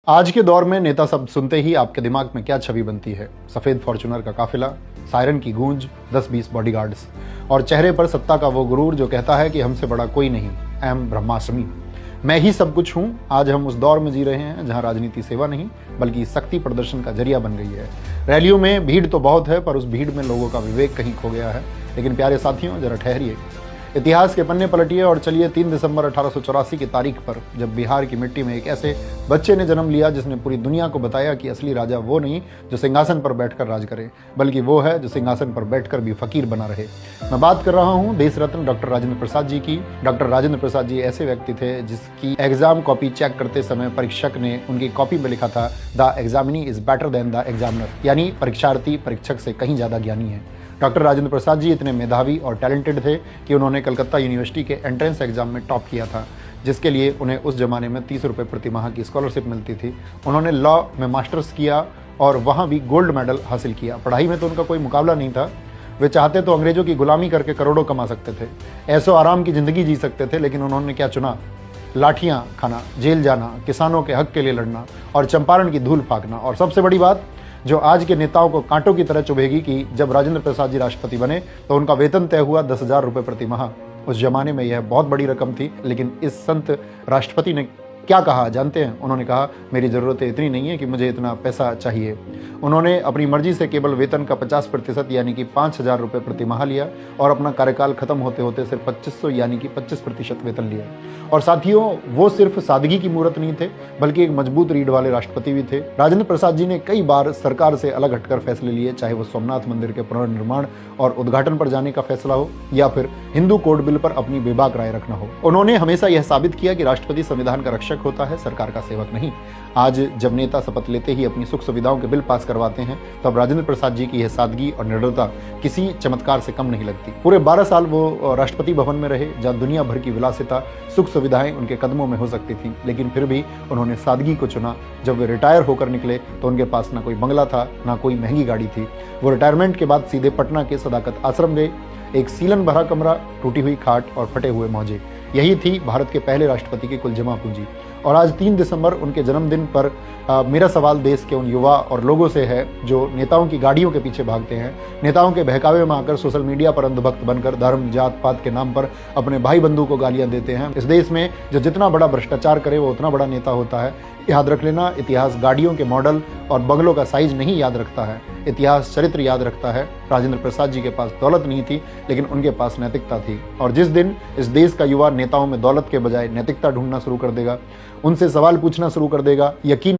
आज के दौर में नेता शब्द सुनते ही आपके दिमाग में क्या छवि बनती है? सफेद फॉर्च्यूनर का काफिला, सायरन की गूंज, 10-20 बॉडीगार्ड्स और चेहरे पर सत्ता का वो गुरूर जो कहता है कि हमसे बड़ा कोई नहीं, एम ब्रह्मास्मि, मैं ही सब कुछ हूं। आज हम उस दौर में जी रहे हैं जहां राजनीति सेवा नहीं बल्कि शक्ति प्रदर्शन का जरिया बन गई है। रैलियों में भीड़ तो बहुत है, पर उस भीड़ में लोगों का विवेक कहीं खो गया है। लेकिन प्यारे साथियों, जरा ठहरिए, इतिहास के पन्ने पलटिए और चलिए 3 दिसंबर 1884 की तारीख पर, जब बिहार की मिट्टी में एक ऐसे बच्चे ने जन्म लिया जिसने पूरी दुनिया को बताया कि असली राजा वो नहीं जो सिंहासन पर बैठकर राज करे, बल्कि वो है जो सिंहासन पर बैठकर भी फकीर बना रहे। मैं बात कर रहा हूँ देश रत्न डॉक्टर राजेंद्र प्रसाद जी की। डॉक्टर राजेंद्र प्रसाद जी ऐसे व्यक्ति थे जिसकी एग्जाम कॉपी चेक करते समय परीक्षक ने उनकी कॉपी में लिखा था, the examinee is better than the examiner, यानी परीक्षार्थी परीक्षक से कहीं ज्यादा ज्ञानी है। डॉक्टर राजेंद्र प्रसाद जी इतने मेधावी और टैलेंटेड थे कि उन्होंने कलकत्ता यूनिवर्सिटी के एंट्रेंस एग्जाम में टॉप किया था, जिसके लिए उन्हें उस जमाने में 30 रुपये प्रति माह की स्कॉलरशिप मिलती थी। उन्होंने लॉ में मास्टर्स किया और वहाँ भी गोल्ड मेडल हासिल किया। पढ़ाई में तो उनका कोई मुकाबला नहीं था। वे चाहते तो अंग्रेजों की गुलामी करके करोड़ों कमा सकते थे, ऐसो आराम की जिंदगी जी सकते थे, लेकिन उन्होंने क्या चुना? लाठियाँ खाना, जेल जाना, किसानों के हक के लिए लड़ना और चंपारण की धूल फाँकना। और सबसे बड़ी बात जो आज के नेताओं को कांटों की तरह चुभेगी कि जब राजेंद्र प्रसाद जी राष्ट्रपति बने तो उनका वेतन तय हुआ 10,000 रुपये प्रति माह। उस जमाने में यह बहुत बड़ी रकम थी, लेकिन इस संत राष्ट्रपति ने क्या कहा जानते हैं? उन्होंने कहा, मेरी ज़रूरतें इतनी नहीं है कि मुझे इतना पैसा चाहिए। उन्होंने अपनी मर्जी से केवल वेतन का 50% यानी कि 5,000 रुपये प्रति माह लिया और अपना कार्यकाल खत्म होते होते सिर्फ 2500 यानी कि 25% वेतन लिया। और साथियों, वो सिर्फ सादगी की मूर्त नहीं थे बल्कि एक मजबूत रीढ़ वाले राष्ट्रपति भी थे। राजेंद्र प्रसाद जी ने कई बार सरकार से अलग हटकर फैसले लिए, चाहे वो सोमनाथ मंदिर के पुनर्निर्माण और उद्घाटन पर जाने का फैसला हो या फिर हिंदू कोड बिल पर अपनी बेबाक राय रखना हो। उन्होंने हमेशा यह साबित किया कि राष्ट्रपति संविधान का रक्षक होता है, सरकार का सेवक नहीं। आज जब नेता शपथ लेते ही अपनी सुख सुविधाओं के बिल पास करवाते हैं, तब राजेंद्र प्रसाद जी की यह सादगी और निडरता किसी चमत्कार से कम नहीं लगती। पूरे 12 साल वो राष्ट्रपति भवन में रहे, जहां दुनिया भर की विलासिता, सुख सुविधाएं उनके कदमों में हो सकती थी, लेकिन फिर भी उन्होंने सादगी को चुना। जब वे रिटायर होकर निकले तो उनके पास ना कोई बंगला था, ना कोई महंगी गाड़ी थी। वो रिटायरमेंट के बाद सीधे पटना के सदाकत आश्रम गए। एक सीलन भरा कमरा, टूटी हुई खाट और फटे हुए मौजे, यही थी भारत के पहले राष्ट्रपति की कुल जमा पूंजी। और आज 3 दिसंबर उनके जन्मदिन पर मेरा सवाल देश के उन युवा और लोगों से है जो नेताओं की गाड़ियों के पीछे भागते हैं, नेताओं के बहकावे में आकर सोशल मीडिया पर अंधभक्त बनकर धर्म जात पात के नाम पर अपने भाई बंधु को गालियां देते हैं। इस देश में जो जितना बड़ा भ्रष्टाचार करे वो उतना बड़ा नेता होता है। याद रख लेना, इतिहास गाड़ियों के मॉडल और बंगलों का साइज नहीं याद रखता है, इतिहास चरित्र याद रखता है। राजेंद्र प्रसाद जी के पास दौलत नहीं थी, लेकिन उनके पास नैतिकता थी। और जिस दिन इस देश का युवा नेताओं में दौलत के बजाय नैतिकता ढूंढना शुरू कर देगा, उनसे सवाल पूछना शुरू कर देगा, यकीन